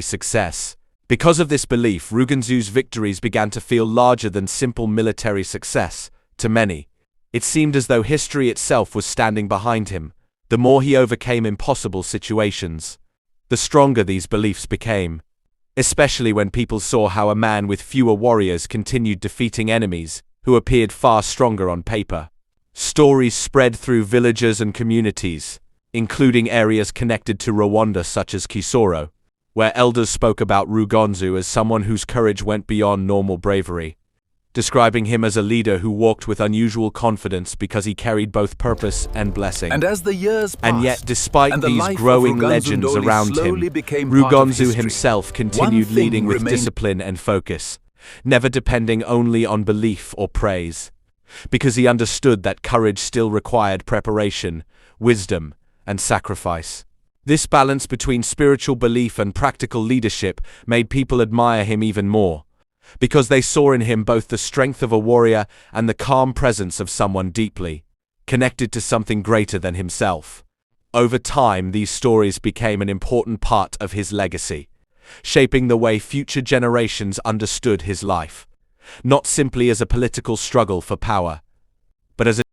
success. Because of this belief, Ruganzu's victories began to feel larger than simple military success. To many, it seemed as though history itself was standing behind him. The more he overcame impossible situations, the stronger these beliefs became, especially when people saw how a man with fewer warriors continued defeating enemies who appeared far stronger on paper. Stories spread through villages and communities, including areas connected to Rwanda such as Kisoro, where elders spoke about Ruganzu as someone whose courage went beyond normal bravery, describing him as a leader who walked with unusual confidence because he carried both purpose and blessing. And as the years passed, and yet, despite these growing legends around him, Ruganzu himself continued leading with discipline and focus, never depending only on belief or praise, because he understood that courage still required preparation, wisdom, and sacrifice. This balance between spiritual belief and practical leadership made people admire him even more, because they saw in him both the strength of a warrior and the calm presence of someone deeply connected to something greater than himself. Over time, these stories became an important part of his legacy, shaping the way future generations understood his life, not simply as a political struggle for power, but as a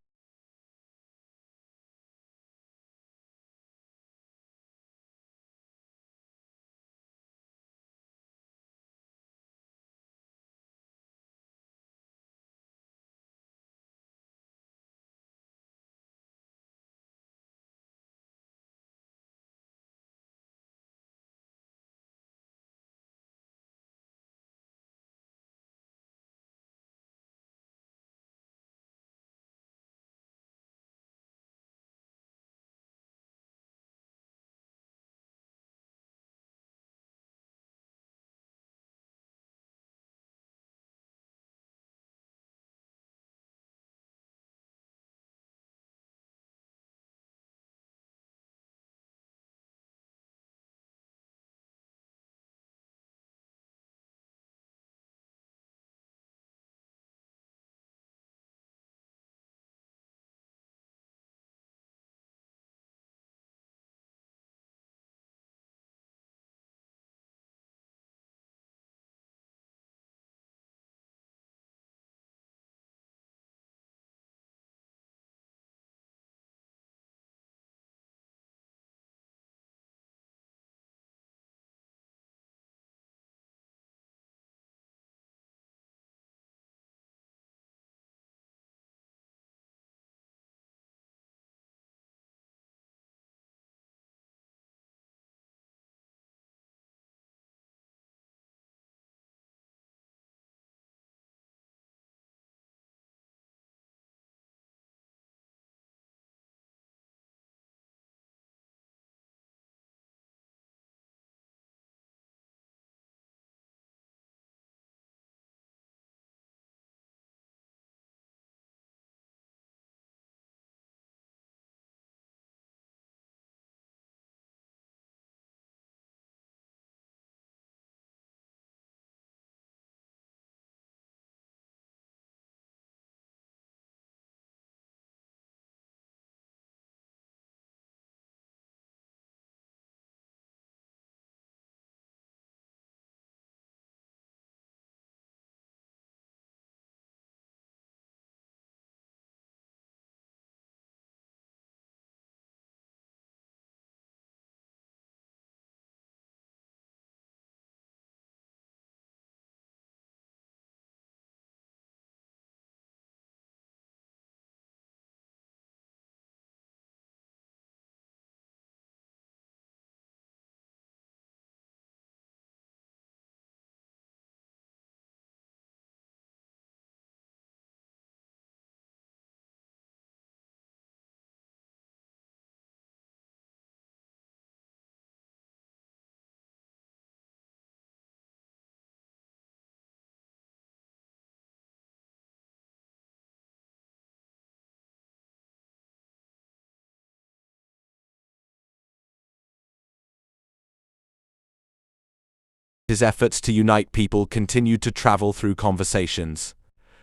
his efforts to unite people continued to travel through conversations,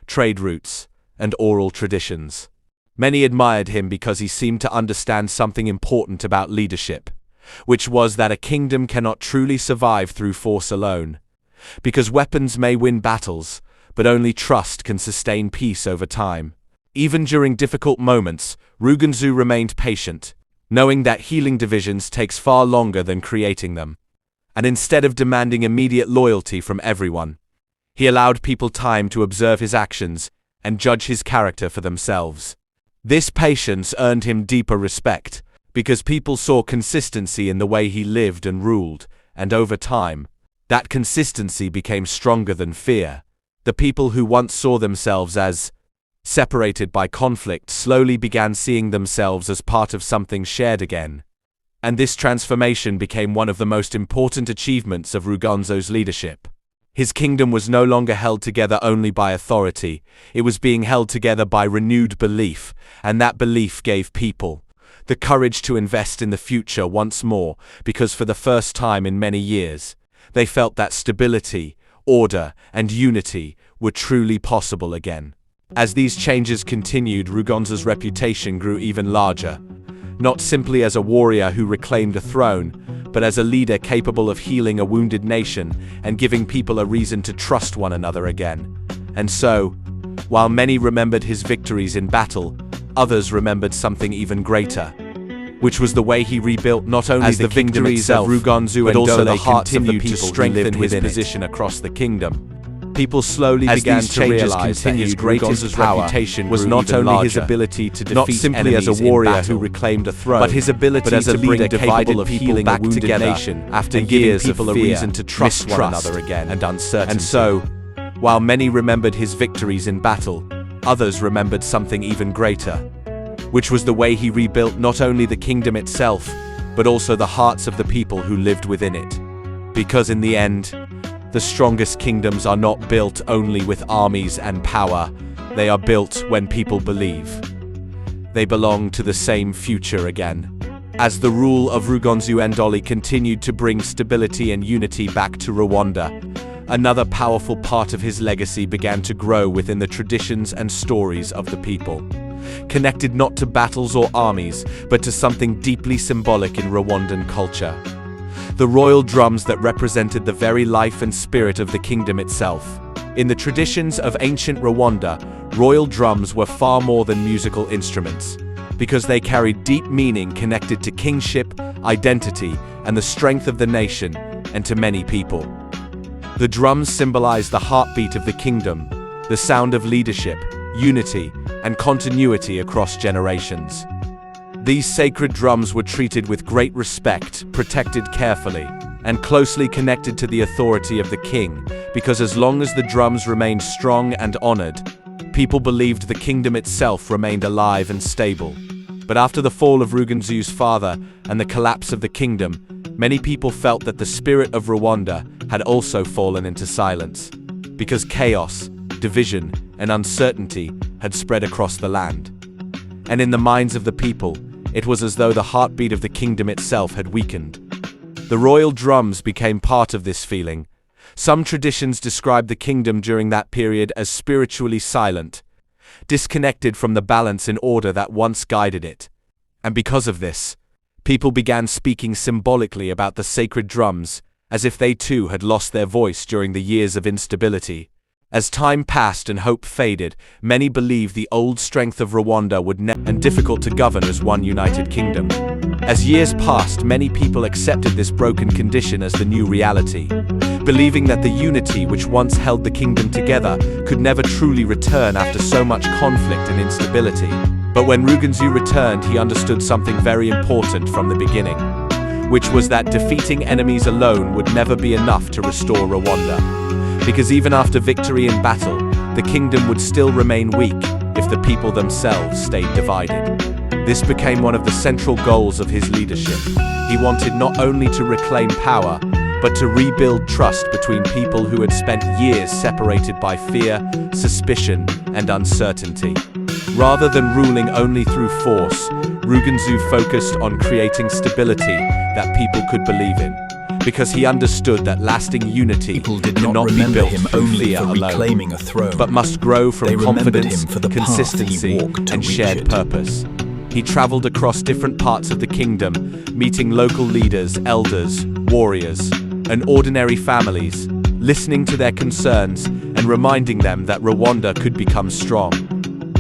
trade routes, and oral traditions. Many admired him because he seemed to understand something important about leadership, which was that a kingdom cannot truly survive through force alone. Because weapons may win battles, but only trust can sustain peace over time. Even during difficult moments, Ruganzu remained patient, knowing that healing divisions takes far longer than creating them. And instead of demanding immediate loyalty from everyone, he allowed people time to observe his actions and judge his character for themselves. This patience earned him deeper respect, because people saw consistency in the way he lived and ruled, and over time, that consistency became stronger than fear. The people who once saw themselves as separated by conflict slowly began seeing themselves as part of something shared again. And this transformation became one of the most important achievements of Ruganzu's leadership. His kingdom was no longer held together only by authority, it was being held together by renewed belief, and that belief gave people the courage to invest in the future once more, because for the first time in many years, they felt that stability, order, and unity were truly possible again. As these changes continued, Ruganzu's reputation grew even larger, not simply as a warrior who reclaimed a throne, but as a leader capable of healing a wounded nation and giving people a reason to trust one another again. And so, while many remembered his victories in battle, others remembered something even greater, which was the way he rebuilt not only the victories of Ruganzu but also the hearts of the people who lived his position across the kingdom. People slowly began to realize that his greatest reputation was not only his ability to defeat not simply as a warrior who reclaimed a throne, but his ability as a leader capable of healing a wounded nation after years of fear, a reason to trust one another again, and uncertainty. And so, while many remembered his victories in battle, others remembered something even greater, which was the way he rebuilt not only the kingdom itself, but also the hearts of the people who lived within it. Because in the end, the strongest kingdoms are not built only with armies and power, they are built when people believe they belong to the same future again. As the rule of Ruganzu Ndoli continued to bring stability and unity back to Rwanda, another powerful part of his legacy began to grow within the traditions and stories of the people, connected not to battles or armies, but to something deeply symbolic in Rwandan culture. The royal drums that represented the very life and spirit of the kingdom itself. In the traditions of ancient Rwanda, royal drums were far more than musical instruments, because they carried deep meaning connected to kingship, identity, and the strength of the nation, and to many people. The drums symbolized the heartbeat of the kingdom, the sound of leadership, unity, and continuity across generations. These sacred drums were treated with great respect, protected carefully, and closely connected to the authority of the king, because as long as the drums remained strong and honored, people believed the kingdom itself remained alive and stable. But after the fall of Ruganzu's father and the collapse of the kingdom, many people felt that the spirit of Rwanda had also fallen into silence, because chaos, division, and uncertainty had spread across the land. And in the minds of the people, it was as though the heartbeat of the kingdom itself had weakened. The royal drums became part of this feeling. Some traditions describe the kingdom during that period as spiritually silent, disconnected from the balance and order that once guided it. And because of this, people began speaking symbolically about the sacred drums, as if they too had lost their voice during the years of instability. As time passed and hope faded, many believed the old strength of Rwanda would and difficult to govern as one united kingdom. As years passed, many people accepted this broken condition as the new reality, believing that the unity which once held the kingdom together could never truly return after so much conflict and instability. But when Ruganzu returned, he understood something very important from the beginning, which was that defeating enemies alone would never be enough to restore Rwanda. Because even after victory in battle, the kingdom would still remain weak if the people themselves stayed divided. This became one of the central goals of his leadership. He wanted not only to reclaim power, but to rebuild trust between people who had spent years separated by fear, suspicion, and uncertainty. Rather than ruling only through force, Ruganzu focused on creating stability that people could believe in, because he understood that lasting unity could not be built through fear alone, but must grow from confidence, consistency, and shared purpose. He traveled across different parts of the kingdom, meeting local leaders, elders, warriors, and ordinary families, listening to their concerns and reminding them that Rwanda could become strong.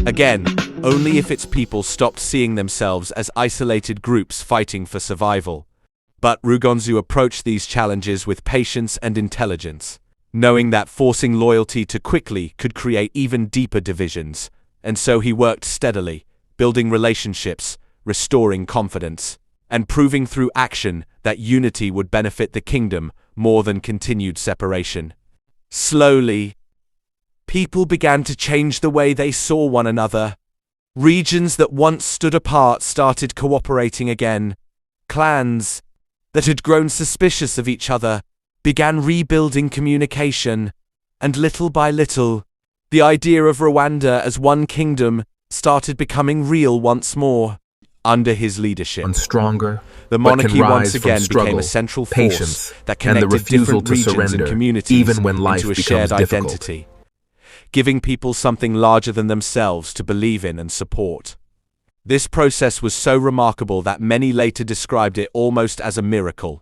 Again, only if its people stopped seeing themselves as isolated groups fighting for survival. But Ruganzu approached these challenges with patience and intelligence, knowing that forcing loyalty too quickly could create even deeper divisions, and so he worked steadily, building relationships, restoring confidence, and proving through action that unity would benefit the kingdom more than continued separation. Slowly, people began to change the way they saw one another. Regions that once stood apart started cooperating again. Clans that had grown suspicious of each other began rebuilding communication, and little by little, the idea of Rwanda as one kingdom started becoming real once more. Under his leadership, the monarchy once again became a central force that connected different regions and communities into a shared identity, giving people something larger than themselves to believe in and support. This process was so remarkable that many later described it almost as a miracle,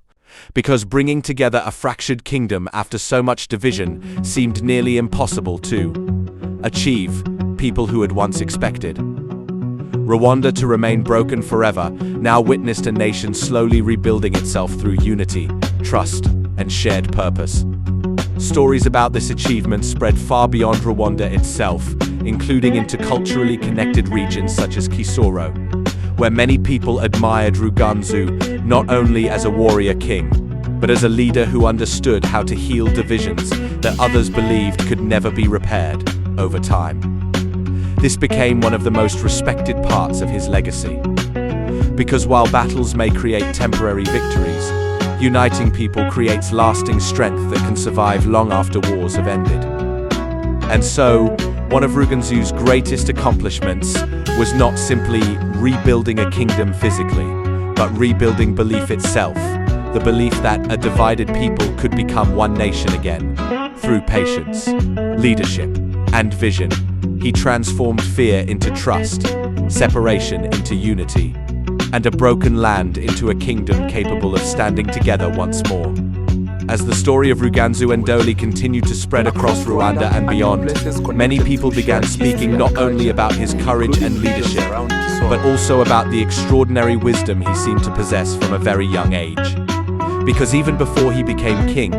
because bringing together a fractured kingdom after so much division seemed nearly impossible to achieve. People who had once expected Rwanda to remain broken forever now witnessed a nation slowly rebuilding itself through unity, trust, and shared purpose. Stories about this achievement spread far beyond Rwanda itself, including into culturally connected regions such as Kisoro, where many people admired Ruganzu not only as a warrior king, but as a leader who understood how to heal divisions that others believed could never be repaired over time. This became one of the most respected parts of his legacy. Because while battles may create temporary victories, uniting people creates lasting strength that can survive long after wars have ended. And so, one of Ruganzu's greatest accomplishments was not simply rebuilding a kingdom physically, but rebuilding belief itself, the belief that a divided people could become one nation again. Through patience, leadership, and vision, he transformed fear into trust, separation into unity, and a broken land into a kingdom capable of standing together once more. As the story of Ruganzu Ndoli continued to spread across Rwanda and beyond, many people began speaking not only about his courage and leadership, but also about the extraordinary wisdom he seemed to possess from a very young age. Because even before he became king,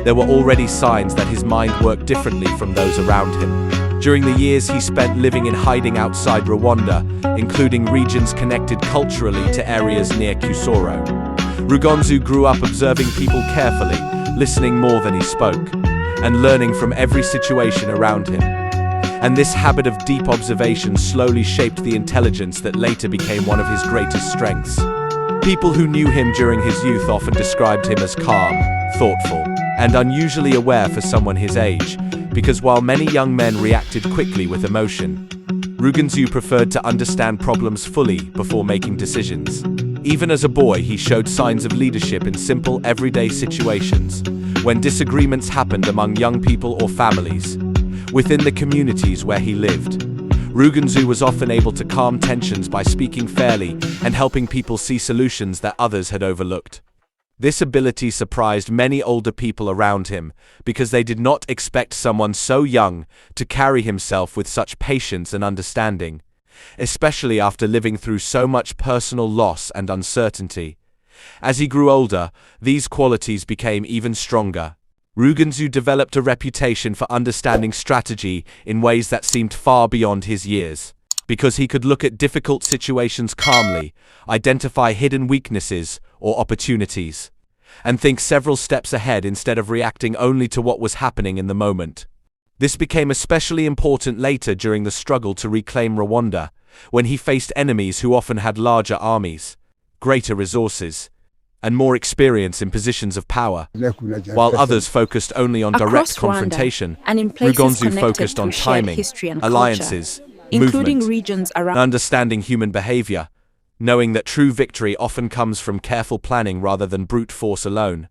there were already signs that his mind worked differently from those around him. During the years he spent living in hiding outside Rwanda, including regions connected culturally to areas near Kisoro, Ruganzu grew up observing people carefully, listening more than he spoke, and learning from every situation around him. And this habit of deep observation slowly shaped the intelligence that later became one of his greatest strengths. People who knew him during his youth often described him as calm, thoughtful, and unusually aware for someone his age, because while many young men reacted quickly with emotion, Ruganzu preferred to understand problems fully before making decisions. Even as a boy, he showed signs of leadership in simple, everyday situations, when disagreements happened among young people or families. Within the communities where he lived, Ruganzu was often able to calm tensions by speaking fairly and helping people see solutions that others had overlooked. This ability surprised many older people around him because they did not expect someone so young to carry himself with such patience and understanding, especially after living through so much personal loss and uncertainty. As he grew older, these qualities became even stronger. Ruganzu developed a reputation for understanding strategy in ways that seemed far beyond his years, because he could look at difficult situations calmly, identify hidden weaknesses or opportunities, and think several steps ahead instead of reacting only to what was happening in the moment. This became especially important later during the struggle to reclaim Rwanda, when he faced enemies who often had larger armies, greater resources, and more experience in positions of power. While others focused only on direct confrontation, Ruganzu focused on timing, alliances, including movement, regions around understanding human behavior, knowing that true victory often comes from careful planning rather than brute force alone.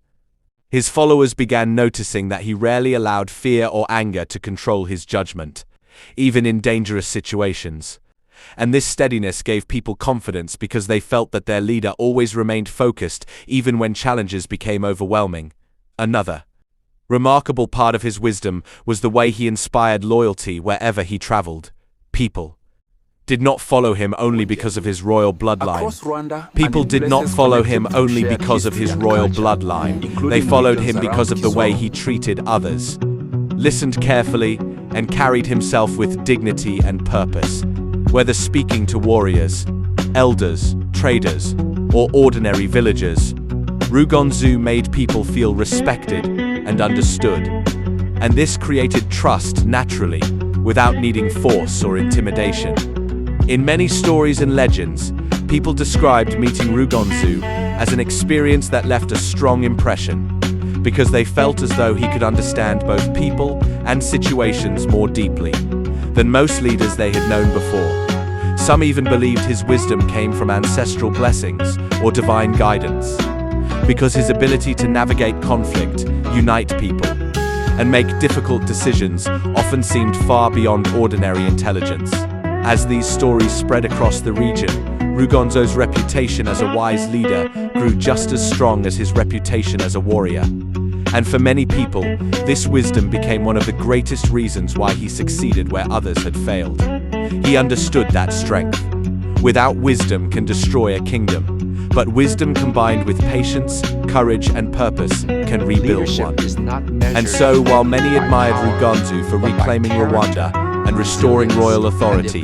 His followers began noticing that he rarely allowed fear or anger to control his judgment, even in dangerous situations. And this steadiness gave people confidence because they felt that their leader always remained focused even when challenges became overwhelming. Another remarkable part of his wisdom was the way he inspired loyalty wherever he traveled. People did not follow him only because of his royal bloodline. People did not follow him only because of his royal bloodline. They followed him because of the way he treated others, listened carefully, and carried himself with dignity and purpose. Whether speaking to warriors, elders, traders, or ordinary villagers, Ruganzu made people feel respected and understood. And this created trust naturally, without needing force or intimidation. In many stories and legends, people described meeting Ruganzu as an experience that left a strong impression, because they felt as though he could understand both people and situations more deeply than most leaders they had known before. Some even believed his wisdom came from ancestral blessings or divine guidance, because his ability to navigate conflict, unite people, and make difficult decisions often seemed far beyond ordinary intelligence. As these stories spread across the region, Ruganzu's reputation as a wise leader grew just as strong as his reputation as a warrior. And for many people, this wisdom became one of the greatest reasons why he succeeded where others had failed. He understood that strength. Without wisdom can destroy a kingdom, but wisdom combined with patience, courage, and purpose can rebuild one. And so, while many admired Ruganzu for reclaiming Rwanda and restoring royal authority,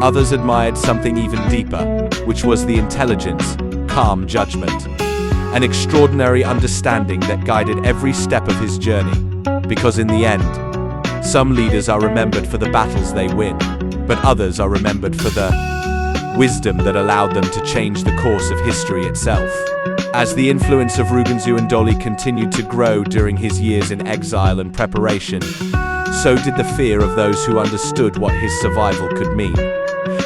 others admired something even deeper, which was the intelligence, calm judgment, an extraordinary understanding that guided every step of his journey. Because in the end, some leaders are remembered for the battles they win, but others are remembered for the wisdom that allowed them to change the course of history itself. As the influence of Ruganzu Ndoli continued to grow during his years in exile and preparation, so did the fear of those who understood what his survival could mean.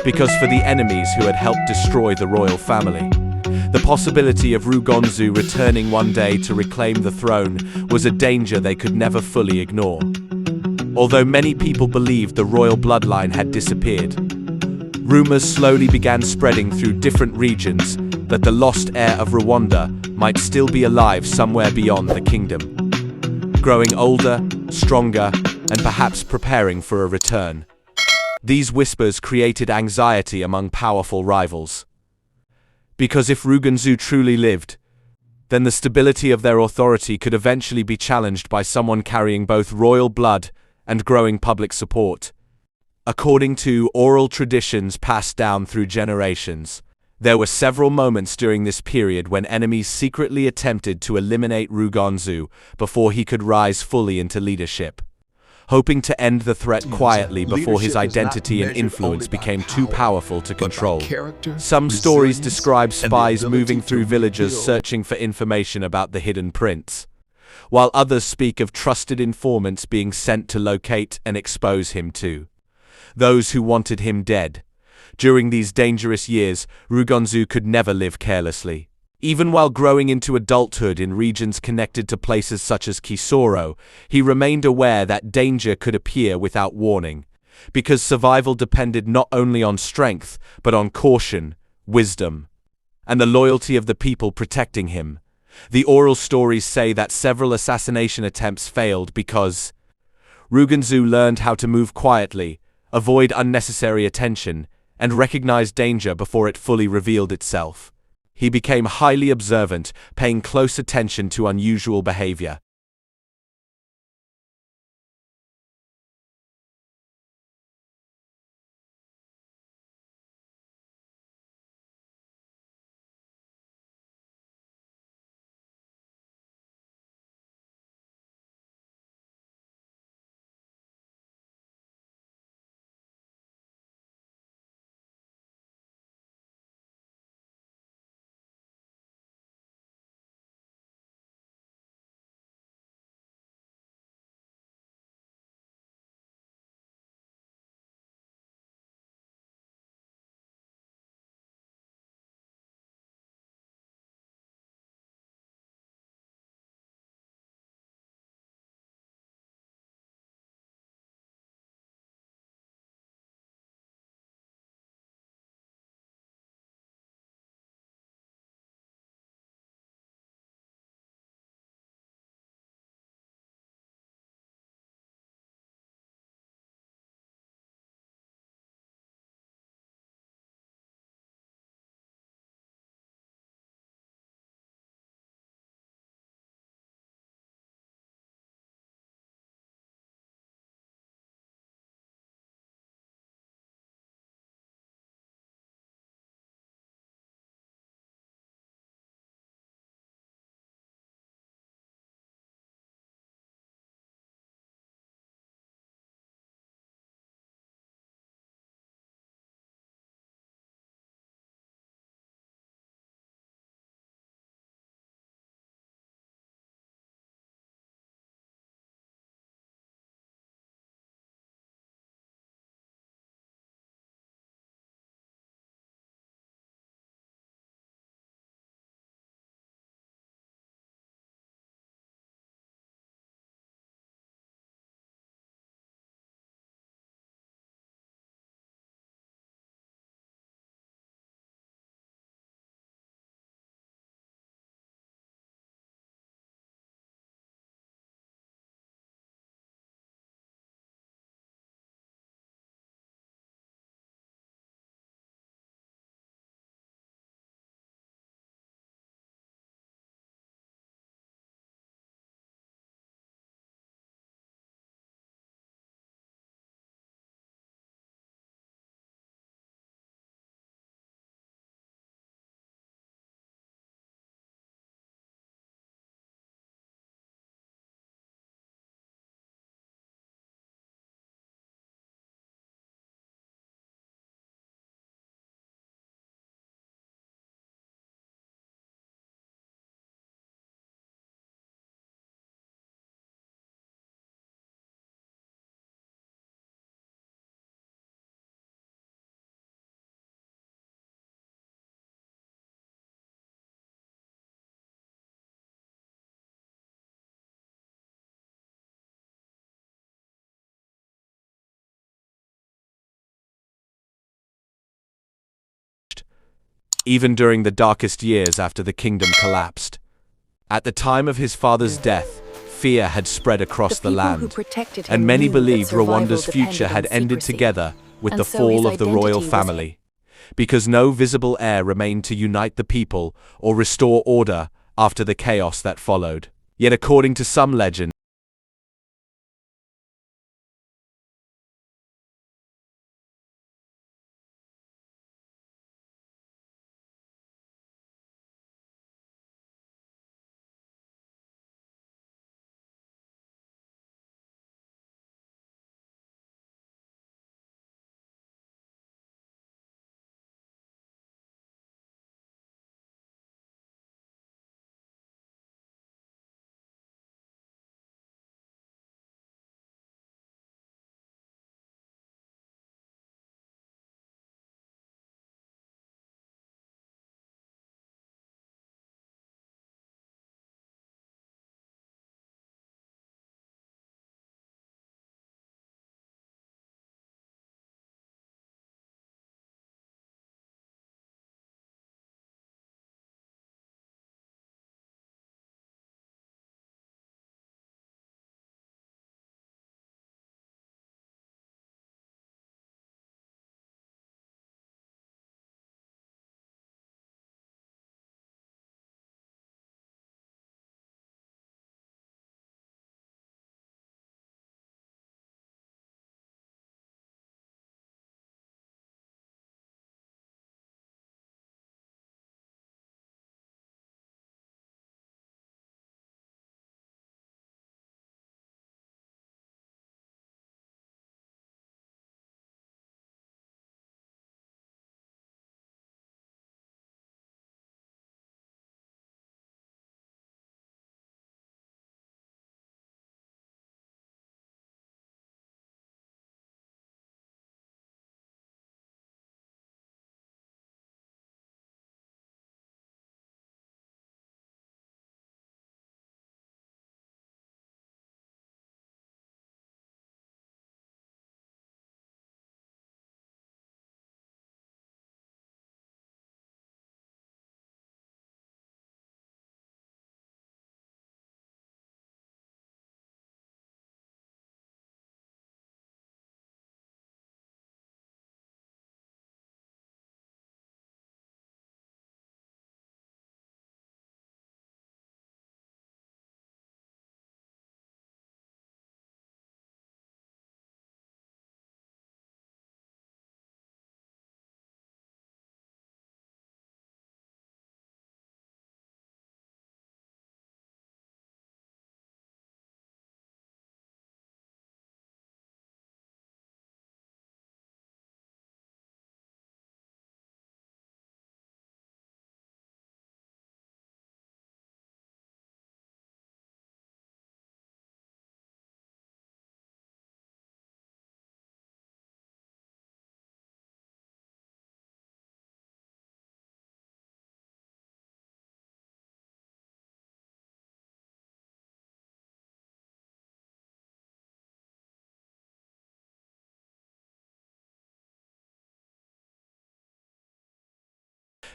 Because for the enemies who had helped destroy the royal family, the possibility of Ruganzu returning one day to reclaim the throne was a danger they could never fully ignore. Although many people believed the royal bloodline had disappeared, rumors slowly began spreading through different regions that the lost heir of Rwanda might still be alive somewhere beyond the kingdom, growing older, stronger, and perhaps preparing for a return. These whispers created anxiety among powerful rivals. Because if Ruganzu truly lived, then the stability of their authority could eventually be challenged by someone carrying both royal blood and growing public support. According to oral traditions passed down through generations, there were several moments during this period when enemies secretly attempted to eliminate Ruganzu before he could rise fully into leadership, hoping to end the threat quietly before his identity and influence became too powerful to control. Some stories describe spies moving through villages searching for information about the hidden prince, while others speak of trusted informants being sent to locate and expose him to those who wanted him dead. During these dangerous years, Ruganzu could never live carelessly. Even while growing into adulthood in regions connected to places such as Kisoro, he remained aware that danger could appear without warning, because survival depended not only on strength, but on caution, wisdom, and the loyalty of the people protecting him. The oral stories say that several assassination attempts failed because Ruganzu learned how to move quietly, avoid unnecessary attention, and recognize danger before it fully revealed itself. He became highly observant, paying close attention to unusual behavior, even during the darkest years after the kingdom collapsed. At the time of his father's death, fear had spread across the land, and many believed Rwanda's future had ended together with the fall of the royal family, because no visible heir remained to unite the people or restore order after the chaos that followed. Yet according to some legends,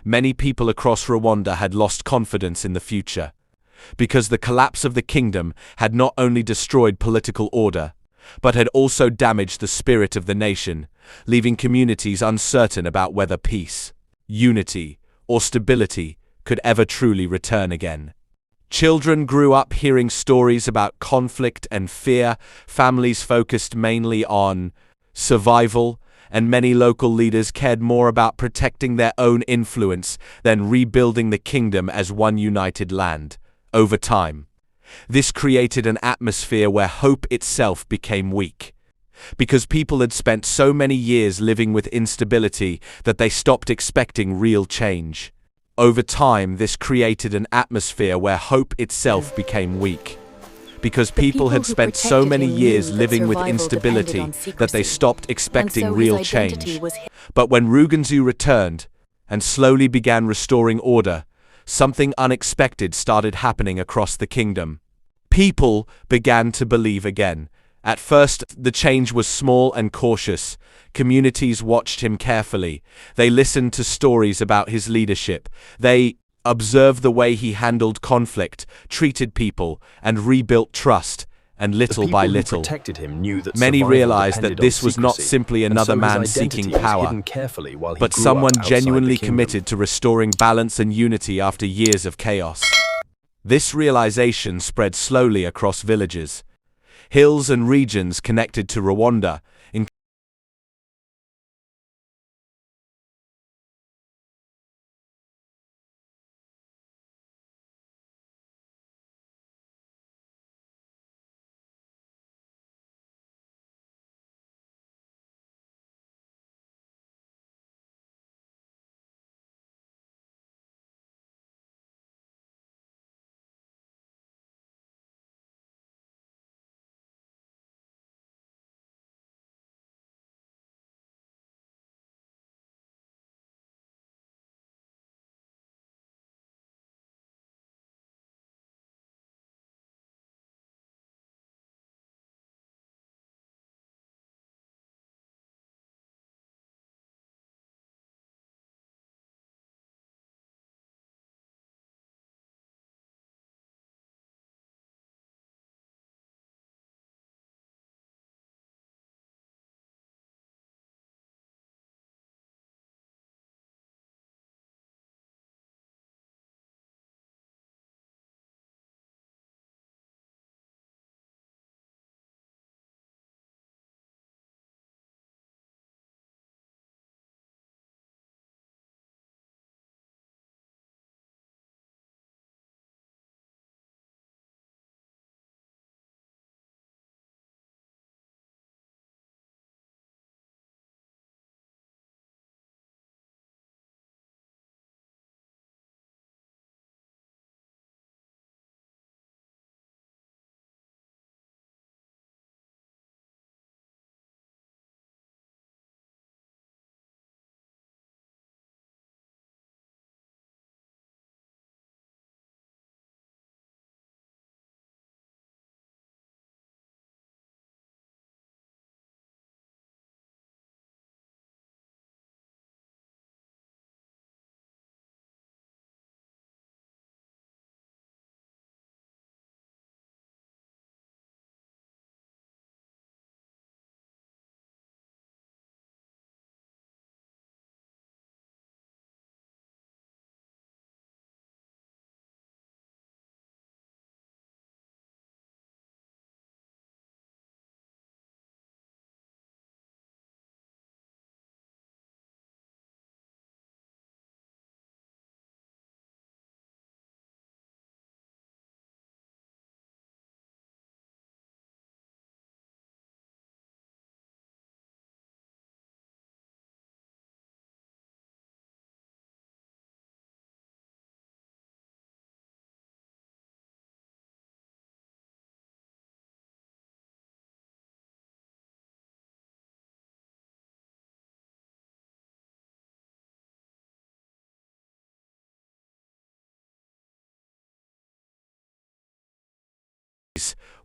many people across Rwanda had lost confidence in the future, because the collapse of the kingdom had not only destroyed political order, but had also damaged the spirit of the nation, leaving communities uncertain about whether peace, unity, or stability could ever truly return again. Children grew up hearing stories about conflict and fear, families focused mainly on survival, and many local leaders cared more about protecting their own influence than rebuilding the kingdom as one united land. Over time, this created an atmosphere where hope itself became weak, because people had spent so many years living with instability that they stopped expecting real change. Over time, this created an atmosphere where hope itself became weak, because people had spent so many years living with instability that they stopped expecting real change. But when Ruganzu returned and slowly began restoring order, something unexpected started happening across the kingdom. People began to believe again, At first, the change was small and cautious. Communities watched him carefully. They listened to stories about his leadership. They observed the way he handled conflict, treated people, and rebuilt trust. And little by little, many realized that this was not simply another man seeking power, but someone genuinely committed to restoring balance and unity after years of chaos. This realization spread slowly across villages, hills and regions connected to Rwanda,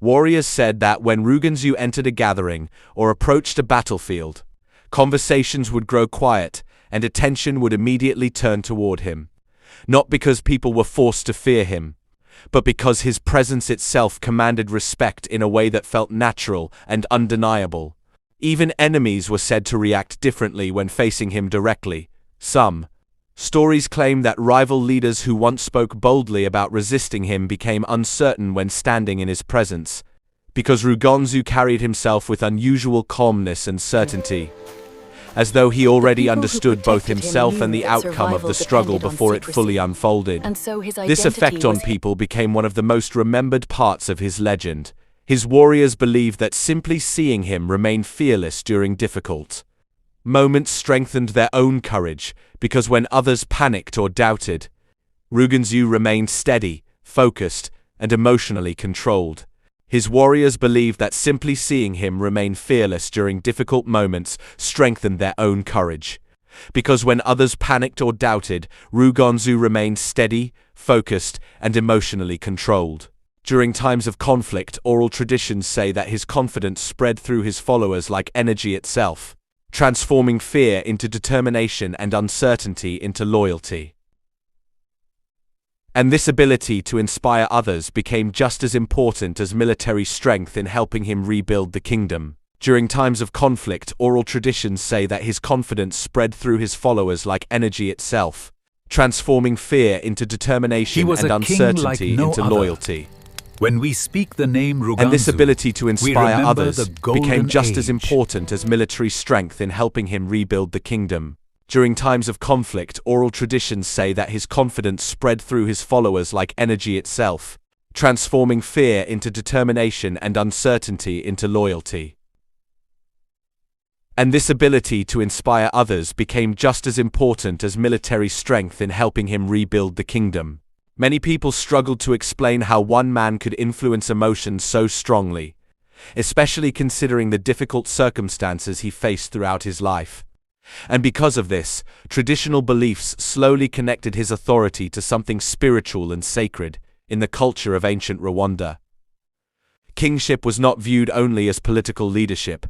warriors said that when Ruganzu entered a gathering or approached a battlefield, conversations would grow quiet and attention would immediately turn toward him. Not because people were forced to fear him, but because his presence itself commanded respect in a way that felt natural and undeniable. Even enemies were said to react differently when facing him directly. Some stories claim that rival leaders who once spoke boldly about resisting him became uncertain when standing in his presence, because Ruganzu carried himself with unusual calmness and certainty, as though he already understood both himself and the outcome of the struggle before it fully unfolded. This effect on people became one of the most remembered parts of his legend. His warriors believed that simply seeing him remain fearless during difficult moments strengthened their own courage, because when others panicked or doubted, Ruganzu remained steady, focused, and emotionally controlled. His warriors believed that simply seeing him remain fearless during difficult moments strengthened their own courage, because when others panicked or doubted, Ruganzu remained steady, focused, and emotionally controlled. During times of conflict, oral traditions say that his confidence spread through his followers like energy itself, transforming fear into determination and uncertainty into loyalty. And this ability to inspire others became just as important as military strength in helping him rebuild the kingdom. During times of conflict, oral traditions say that his confidence spread through his followers like energy itself, transforming fear into determination and uncertainty into loyalty. When we speak the name Ruganzu, and this ability to inspire others became just as age. important as military strength in helping him rebuild the kingdom. During times of conflict, oral traditions say that his confidence spread through his followers like energy itself, transforming fear into determination and uncertainty into loyalty. And this ability to inspire others became just as important as military strength in helping him rebuild the kingdom. Many people struggled to explain how one man could influence emotions so strongly, especially considering the difficult circumstances he faced throughout his life. And because of this, traditional beliefs slowly connected his authority to something spiritual and sacred in the culture of ancient Rwanda. Kingship was not viewed only as political leadership.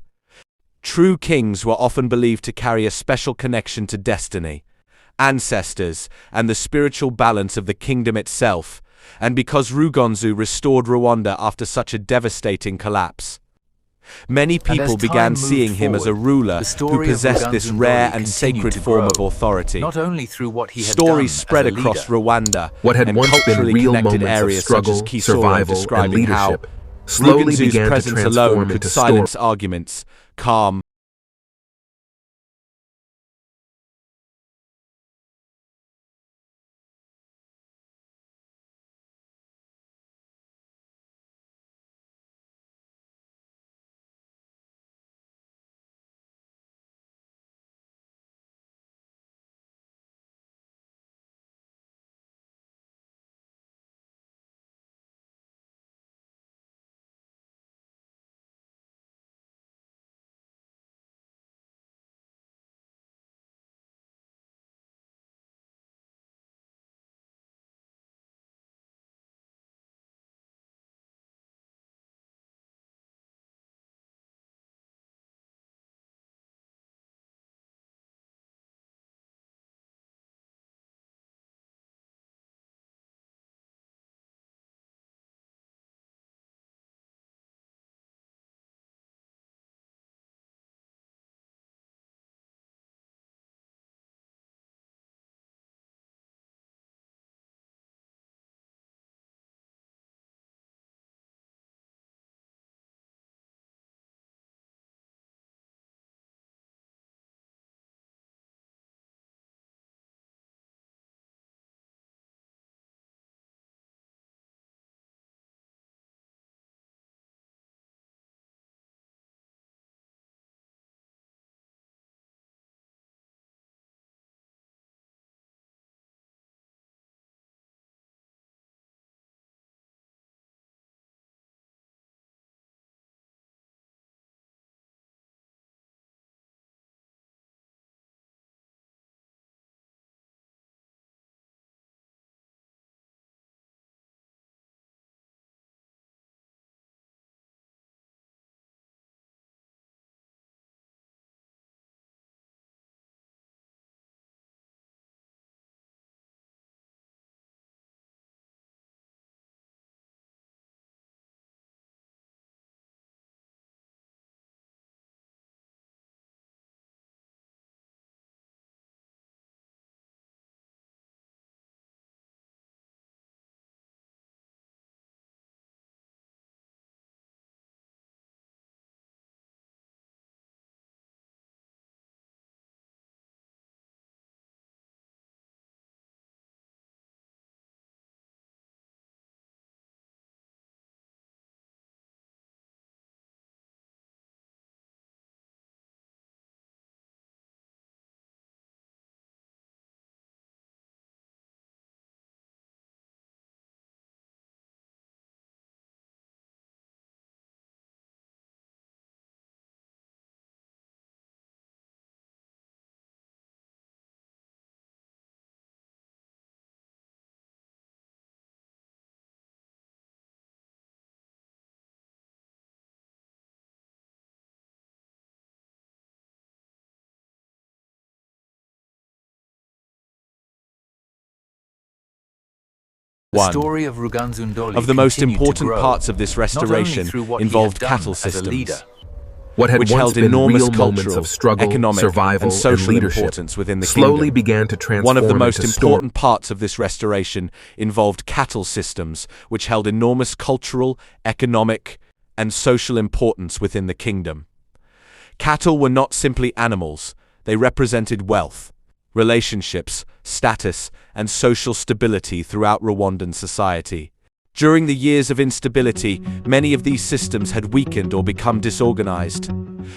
True kings were often believed to carry a special connection to destiny, ancestors, and the spiritual balance of the kingdom itself, and because Ruganzu restored Rwanda after such a devastating collapse, many people began seeing him as a ruler who possessed this rare and sacred form of authority. Not only through what he had Stories done spread as a across leader, Rwanda What had and once been culturally real connected moments of areas such as struggle, Kisoro, survival, describing and how leadership slowly Ruganzu's began to presence alone transform could into silence arguments, calm The 1. story of Ruganzu Ndoli Of the most continued to important grow, parts of this not only restoration through what he involved had done cattle as a systems, leader, What had which once held been enormous real moments cultural, of struggle, economic, survival, and social leadership importance within the slowly kingdom. began to transform One of the most into important parts of this restoration involved cattle systems, which held enormous cultural, economic, and social importance within the kingdom. Cattle were not simply animals, they represented wealth, relationships, status, and social stability throughout Rwandan society. During the years of instability, many of these systems had weakened or become disorganized,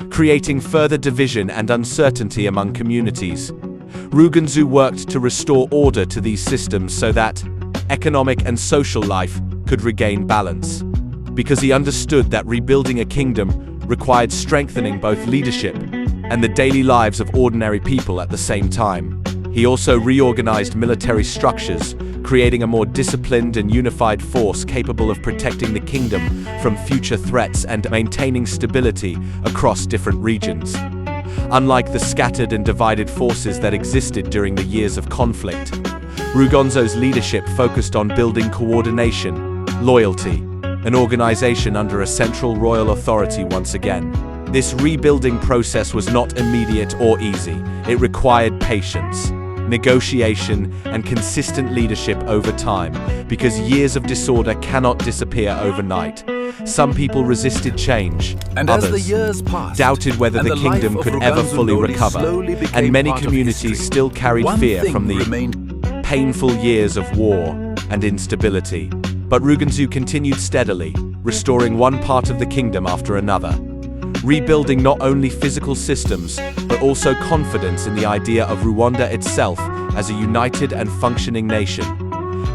creating further division and uncertainty among communities. Ruganzu worked to restore order to these systems so that economic and social life could regain balance, because he understood that rebuilding a kingdom required strengthening both leadership and the daily lives of ordinary people at the same time. He also reorganized military structures, creating a more disciplined and unified force capable of protecting the kingdom from future threats and maintaining stability across different regions. Unlike the scattered and divided forces that existed during the years of conflict, Ruganzu's leadership focused on building coordination, loyalty, and organization under a central royal authority once again. This rebuilding process was not immediate or easy. It required patience, negotiation, and consistent leadership over time, because years of disorder cannot disappear overnight. Some people resisted change, and others as the years passed, doubted whether the kingdom could ever fully recover, and many communities still carried fear from the painful years of war and instability. But Ruganzu continued steadily, restoring one part of the kingdom after another, rebuilding not only physical systems, but also confidence in the idea of Rwanda itself as a united and functioning nation.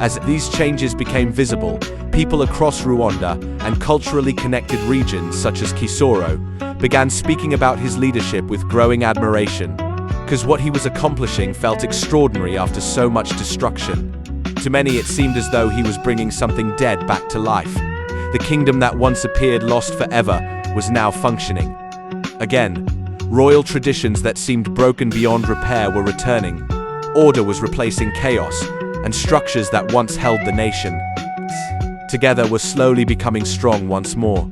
As these changes became visible, people across Rwanda and culturally connected regions such as Kisoro began speaking about his leadership with growing admiration, because what he was accomplishing felt extraordinary after so much destruction. To many, it seemed as though he was bringing something dead back to life. The kingdom that once appeared lost forever was now functioning again. Royal traditions that seemed broken beyond repair were returning. Order was replacing chaos, and structures that once held the nation together were slowly becoming strong once more.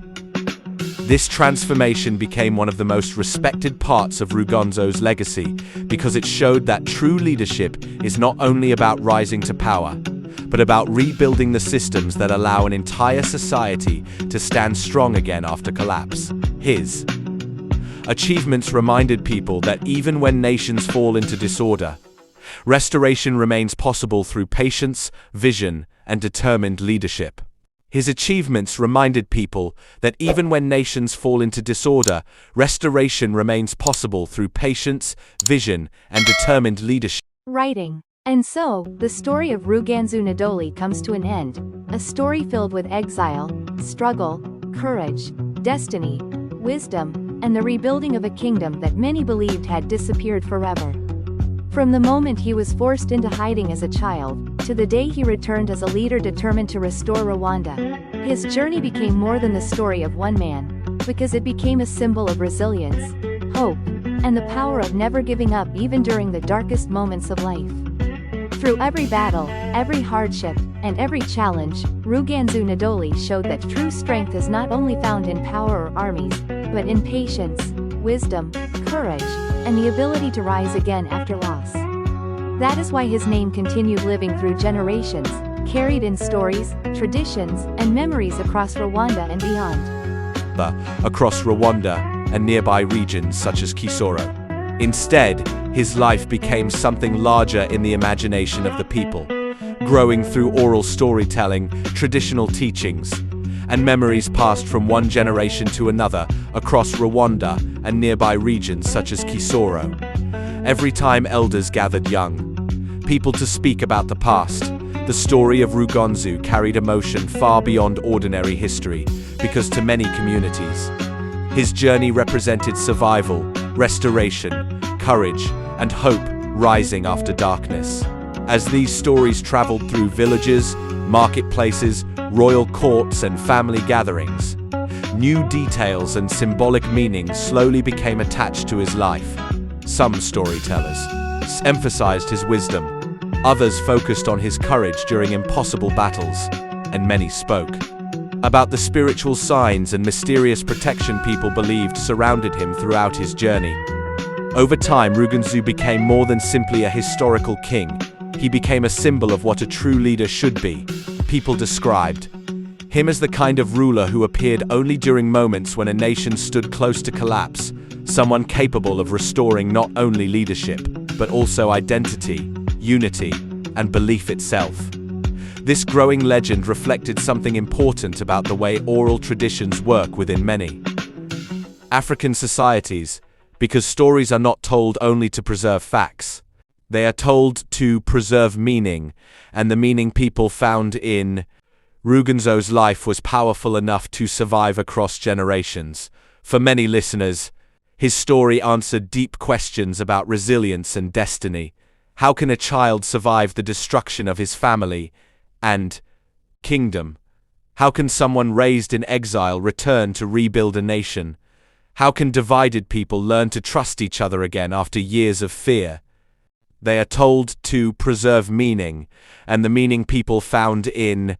This transformation became one of the most respected parts of Ruganzu's legacy, because it showed that true leadership is not only about rising to power, but about rebuilding the systems that allow an entire society to stand strong again after collapse. His achievements reminded people that even when nations fall into disorder, restoration remains possible through patience, vision, and determined leadership. His achievements reminded people that even when nations fall into disorder, restoration remains possible through patience, vision, and determined leadership. Writing. And so, the story of Ruganzu Ndoli comes to an end, a story filled with exile, struggle, courage, destiny, wisdom, and the rebuilding of a kingdom that many believed had disappeared forever. From the moment he was forced into hiding as a child, to the day he returned as a leader determined to restore Rwanda, his journey became more than the story of one man, because it became a symbol of resilience, hope, and the power of never giving up even during the darkest moments of life. Through every battle, every hardship, and every challenge, Ruganzu Ndoli showed that true strength is not only found in power or armies, but in patience, wisdom, courage, and the ability to rise again after loss. That is why his name continued living through generations, carried in stories, traditions, and memories across Rwanda and beyond. Across Rwanda and nearby regions such as Kisoro. Instead, his life became something larger in the imagination of the people, growing through oral storytelling, traditional teachings, and memories passed from one generation to another across Rwanda and nearby regions such as Kisoro. Every time elders gathered young people to speak about the past, the story of Ruganzu carried emotion far beyond ordinary history, because to many communities, his journey represented survival, restoration, courage, and hope rising after darkness. As these stories traveled through villages, marketplaces, royal courts, and family gatherings, new details and symbolic meanings slowly became attached to his life. Some storytellers emphasized his wisdom, Others focused on his courage during impossible battles, and many spoke about the spiritual signs and mysterious protection people believed surrounded him throughout his journey. Over time, Ruganzu became more than simply a historical king. He became a symbol of what a true leader should be. People described him as the kind of ruler who appeared only during moments when a nation stood close to collapse, someone capable of restoring not only leadership, but also identity, unity, and belief itself. This growing legend reflected something important about the way oral traditions work within many African societies, because stories are not told only to preserve facts. They are told to preserve meaning, and the meaning people found in Ruganzu's life was powerful enough to survive across generations. For many listeners, his story answered deep questions about resilience and destiny. How can a child survive the destruction of his family and kingdom? How can someone raised in exile return to rebuild a nation? How can divided people learn to trust each other again after years of fear? They are told to preserve meaning, and the meaning people found in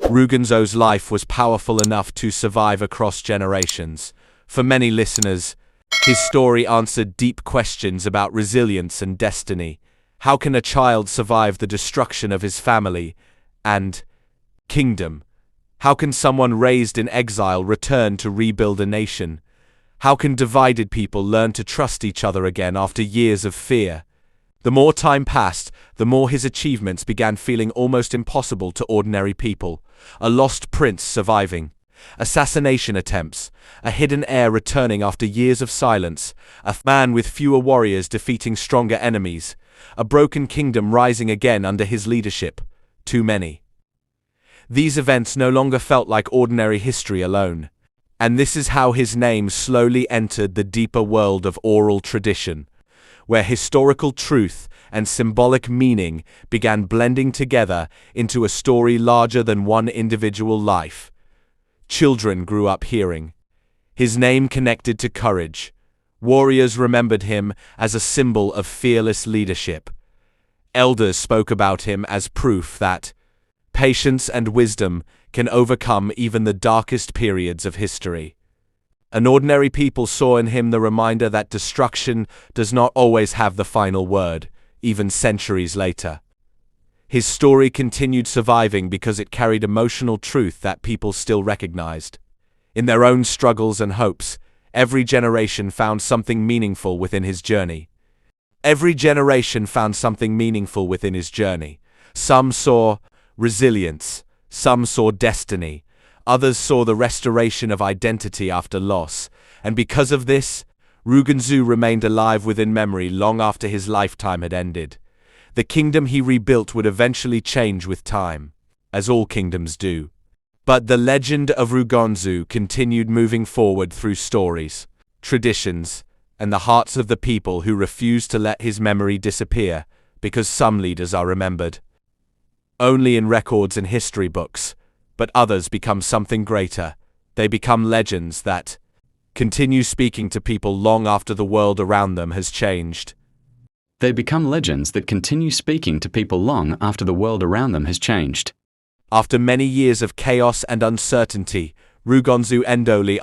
Ruganzu's life was powerful enough to survive across generations. For many listeners, his story answered deep questions about resilience and destiny. How can a child survive the destruction of his family and kingdom? How can someone raised in exile return to rebuild a nation? How can divided people learn to trust each other again after years of fear? The more time passed, the more his achievements began feeling almost impossible to ordinary people. A lost prince surviving, assassination attempts, a hidden heir returning after years of silence, a man with fewer warriors defeating stronger enemies, a broken kingdom rising again under his leadership. Too many. These events no longer felt like ordinary history alone. And this is how his name slowly entered the deeper world of oral tradition, where historical truth and symbolic meaning began blending together into a story larger than one individual life. Children grew up hearing his name connected to courage. Warriors remembered him as a symbol of fearless leadership. Elders spoke about him as proof that patience and wisdom can overcome even the darkest periods of history. And ordinary people saw in him the reminder that destruction does not always have the final word, even centuries later. His story continued surviving because it carried emotional truth that people still recognized. In their own struggles and hopes, every generation found something meaningful within his journey. Every generation found something meaningful within his journey. Some saw resilience, some saw destiny, others saw the restoration of identity after loss, and because of this, Ruganzu remained alive within memory long after his lifetime had ended. The kingdom he rebuilt would eventually change with time, as all kingdoms do. But the legend of Ruganzu continued moving forward through stories, traditions, and the hearts of the people who refused to let his memory disappear, because some leaders are remembered only in records and history books, but others become something greater. They become legends that continue speaking to people long after the world around them has changed. They become legends that continue speaking to people long after the world around them has changed. After many years of chaos and uncertainty, Ruganzu Ndoli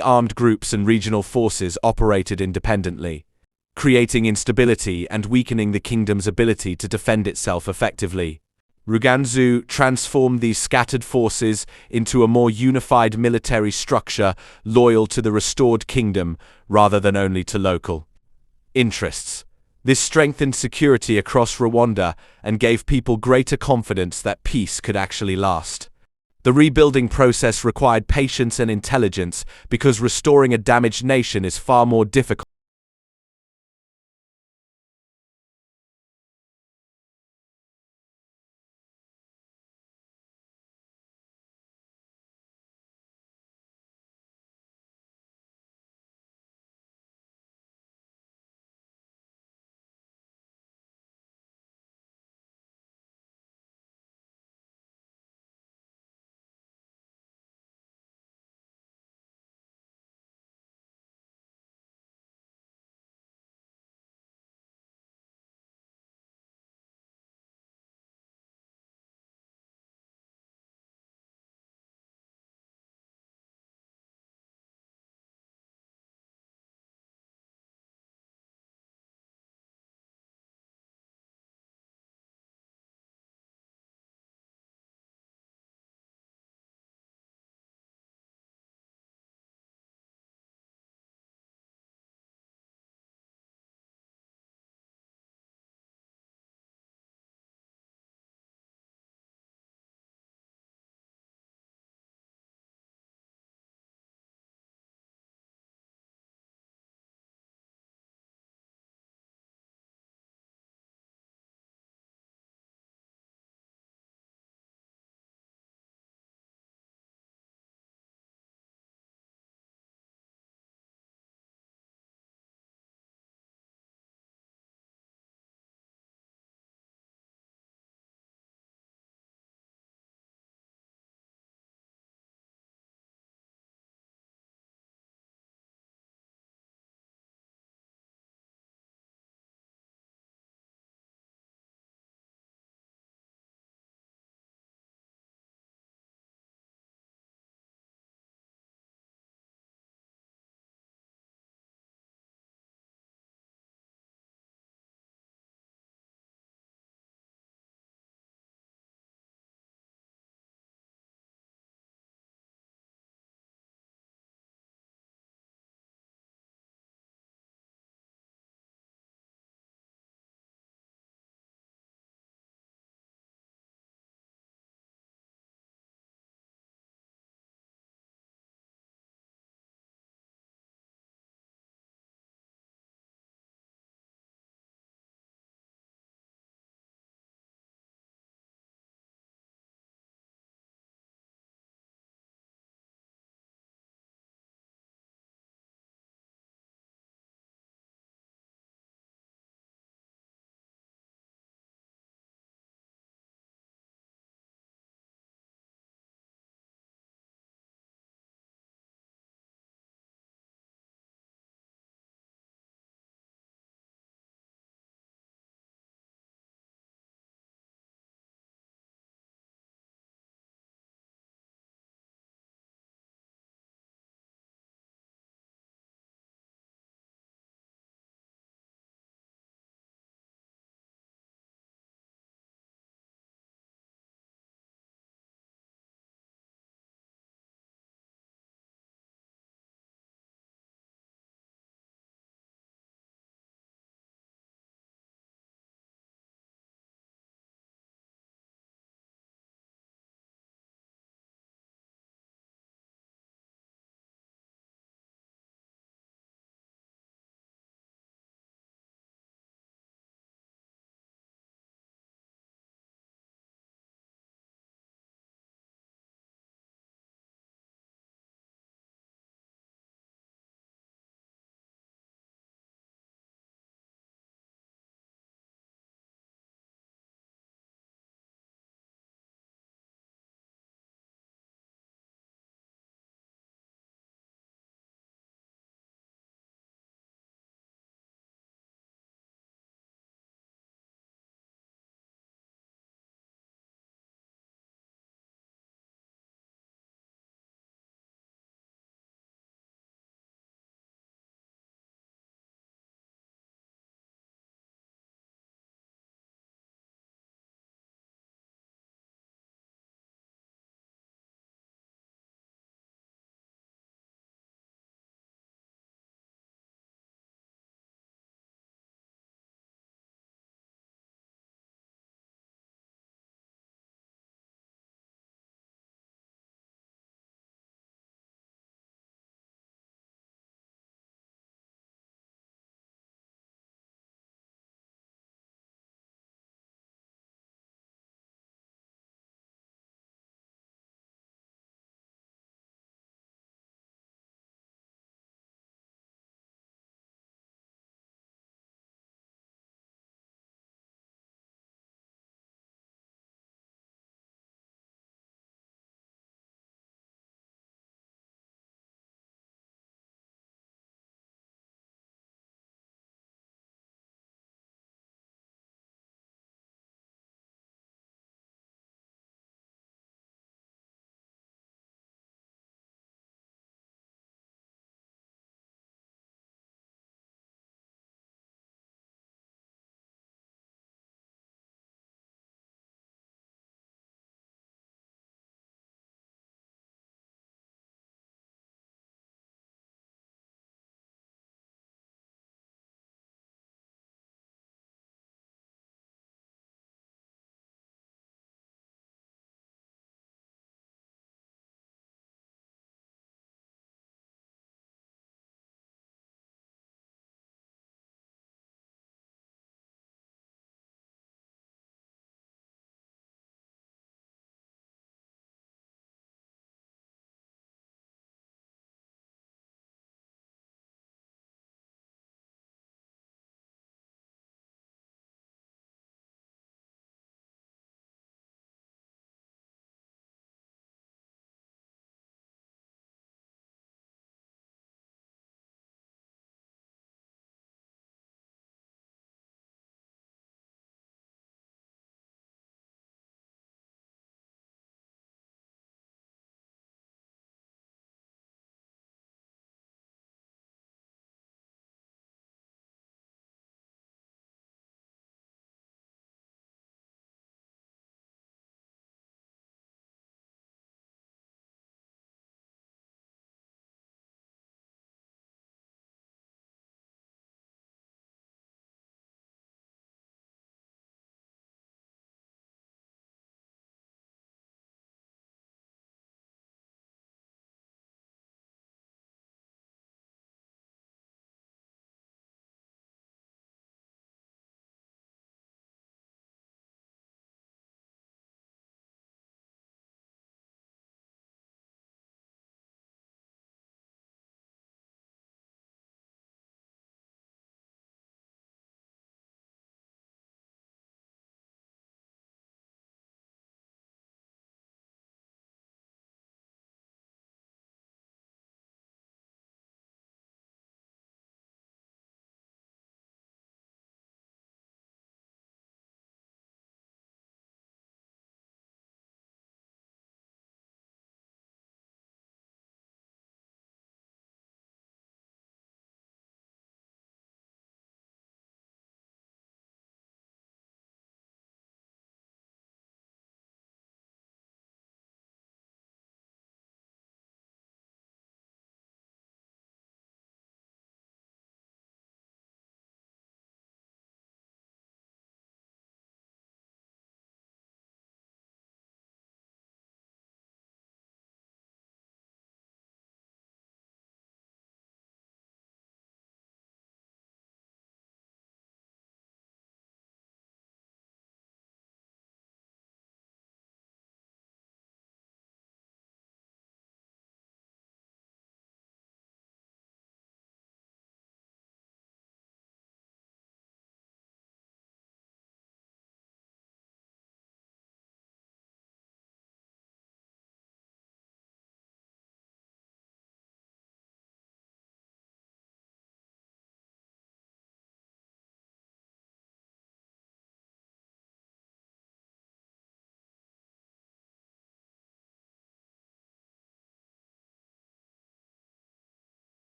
armed groups and regional forces operated independently, creating instability and weakening the kingdom's ability to defend itself effectively. Ruganzu transformed these scattered forces into a more unified military structure loyal to the restored kingdom rather than only to local interests. This strengthened security across Rwanda and gave people greater confidence that peace could actually last. The rebuilding process required patience and intelligence because restoring a damaged nation is far more difficult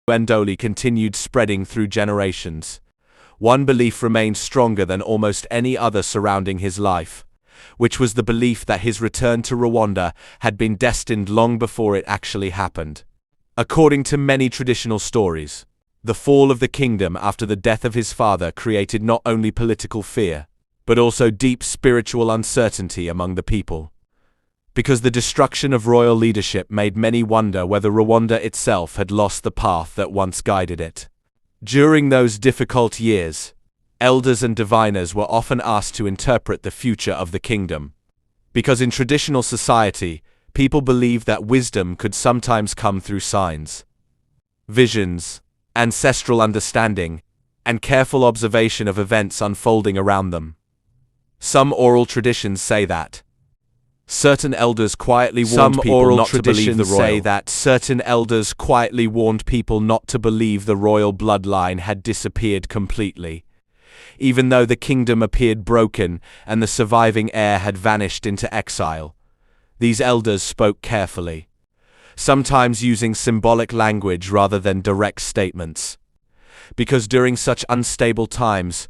Ndoli continued spreading through generations. One belief remained stronger than almost any other surrounding his life, which was the belief that his return to Rwanda had been destined long before it actually happened. According to many traditional stories, the fall of the kingdom after the death of his father created not only political fear, but also deep spiritual uncertainty among the people. Because the destruction of royal leadership made many wonder whether Rwanda itself had lost the path that once guided it. During those difficult years, elders and diviners were often asked to interpret the future of the kingdom. Because in traditional society, people believed that wisdom could sometimes come through signs, visions, ancestral understanding, and careful observation of events unfolding around them. Some oral traditions say that certain elders quietly warned people not to believe the royal. Say that certain elders quietly warned people not to believe the royal bloodline had disappeared completely, even though the kingdom appeared broken and the surviving heir had vanished into exile. These elders spoke carefully, sometimes using symbolic language rather than direct statements, because during such unstable times,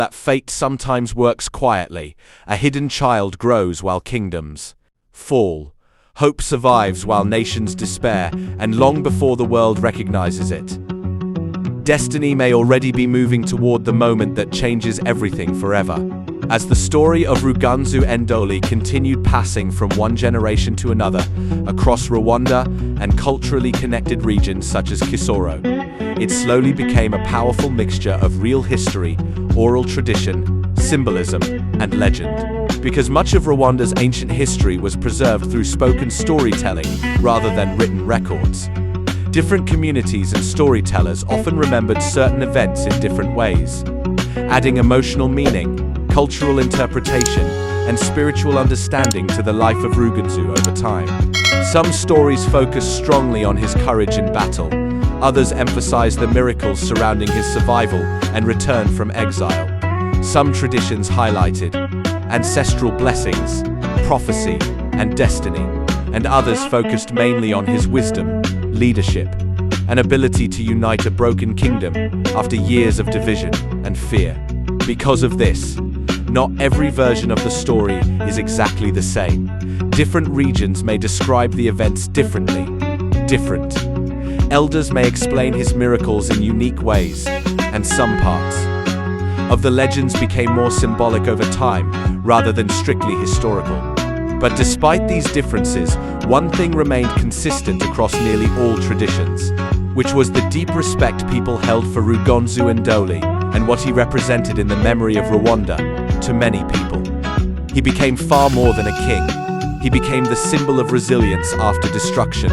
that fate sometimes works quietly. A hidden child grows while kingdoms fall. Hope survives while nations despair, and long before the world recognizes it. Destiny may already be moving toward the moment that changes everything forever. As the story of Ruganzu Ndoli continued passing from one generation to another across Rwanda and culturally connected regions such as Kisoro, it slowly became a powerful mixture of real history, oral tradition, symbolism, and legend. Because much of Rwanda's ancient history was preserved through spoken storytelling rather than written records. Different communities and storytellers often remembered certain events in different ways, adding emotional meaning, cultural interpretation, and spiritual understanding to the life of Ruganzu over time. Some stories focus strongly on his courage in battle. Others emphasize the miracles surrounding his survival and return from exile. Some traditions highlighted ancestral blessings, prophecy, and destiny, and others focused mainly on his wisdom, leadership, and ability to unite a broken kingdom after years of division and fear. Because of this, not every version of the story is exactly the same. Different regions may describe the events differently. Elders may explain his miracles in unique ways, and some parts of the legends became more symbolic over time rather than strictly historical. But despite these differences, one thing remained consistent across nearly all traditions, which was the deep respect people held for Ruganzu Ndoli and what he represented in the memory of Rwanda to many people. He became far more than a king. He became the symbol of resilience after destruction,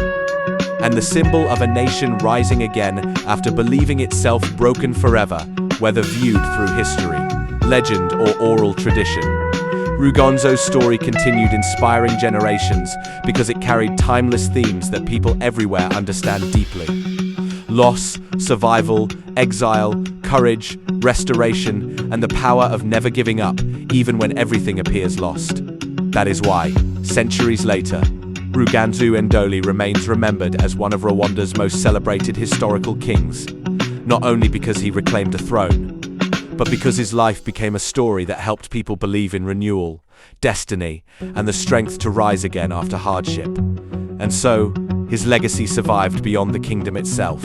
and the symbol of a nation rising again after believing itself broken forever, whether viewed through history, legend, or oral tradition. Ruganzu's story continued inspiring generations because it carried timeless themes that people everywhere understand deeply. Loss, survival, exile, courage, restoration, and the power of never giving up, even when everything appears lost. That is why, centuries later, Ruganzu Ndoli remains remembered as one of Rwanda's most celebrated historical kings, not only because he reclaimed a throne, but because his life became a story that helped people believe in renewal, destiny, and the strength to rise again after hardship. And so, his legacy survived beyond the kingdom itself.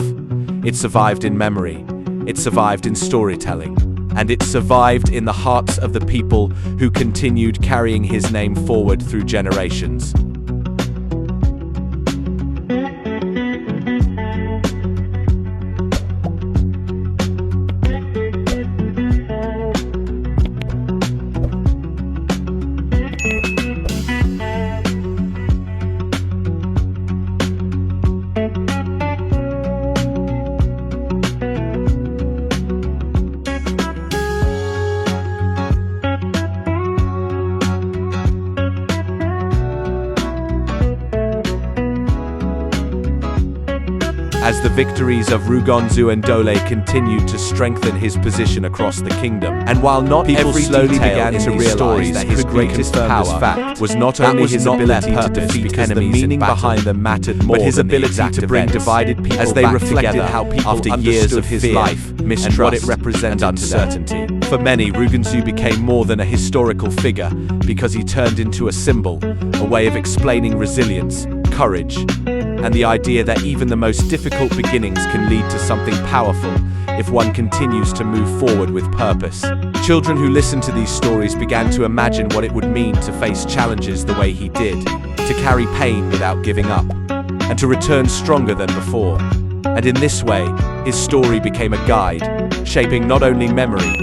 It survived in memory, it survived in storytelling, and it survived in the hearts of the people who continued carrying his name forward through generations. As the victories of Ruganzu Ndoli continued to strengthen his position across the kingdom. And while not People every slowly detail began in to these realize stories that his his greatest power fact was not only his ability to defeat enemies, the meaning behind them mattered more, but his ability to bring divided people as they reflected how people after years of his life, mistrust, and what it represented and uncertainty. For many, Ruganzu became more than a historical figure because he turned into a symbol, a way of explaining resilience, courage, and the idea that even the most difficult beginnings can lead to something powerful if one continues to move forward with purpose. Children who listened to these stories began to imagine what it would mean to face challenges the way he did, to carry pain without giving up, and to return stronger than before. And in this way, his story became a guide, shaping not only memory,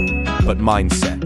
but mindset.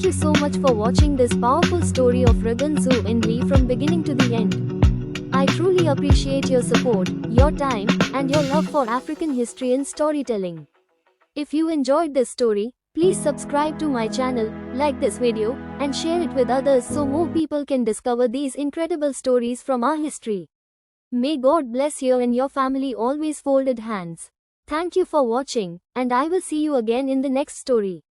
you so much for watching this powerful story of Ruganzu Ndoli from beginning to the end. I truly appreciate your support, your time, and your love for African history and storytelling. If you enjoyed this story, please subscribe to my channel, like this video, and share it with others so more people can discover these incredible stories from our history. May God bless you and your family always folded hands. Thank you for watching, and I will see you again in the next story.